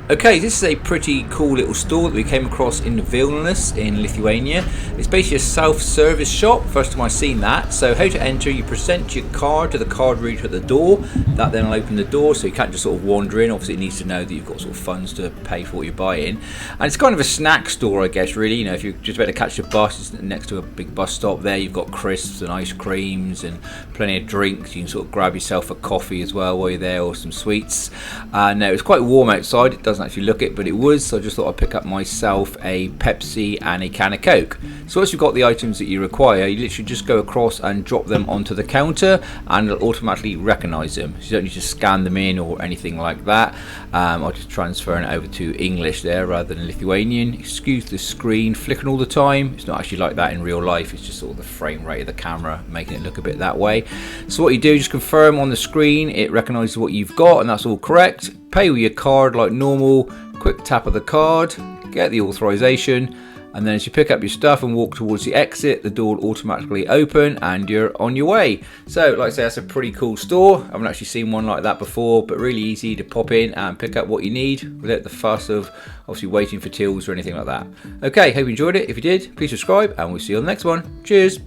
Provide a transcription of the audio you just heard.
Okay, this is a pretty cool little store that we came across in Vilnius in Lithuania. It's basically a self-service shop, first time I've seen that. So how to enter, you present your card to the card reader at the door. That then will open the door, so you can't just sort of wander in. Obviously it needs to know that you've got sort of funds to pay for what you're buying. And it's kind of a snack store, I guess, really. You know, if you're just about to catch a bus, it's next to a big bus stop there, you've got crisps and ice creams and plenty of drinks. You can sort of grab yourself a coffee as well while you're there, or some sweets. Now, it's quite warm outside. It doesn't actually look it, but it was, so I just thought I'd pick up myself a Pepsi and a can of Coke. So once you've got the items that you require, you literally just go across and drop them onto the counter and it'll automatically recognise them. So you don't need to scan them in or anything like that. I'll just transfer it over to English there rather than Lithuanian. Excuse the screen flickering all the time. It's not actually like that in real life. It's just sort of the frame rate of the camera making it look a bit that way. So what you do, just confirm on the screen, it recognises what you've got and that's all correct. Pay with your card like normal. Quick tap of the card, get the authorization, and then as you pick up your stuff and walk towards the exit, the door will automatically open and you're on your way. So like I say, that's a pretty cool store. I haven't actually seen one like that before, but really easy to pop in and pick up what you need without the fuss of obviously waiting for tills or anything like that. Okay, hope you enjoyed it. If you did, please subscribe and we'll see you on the next one. Cheers.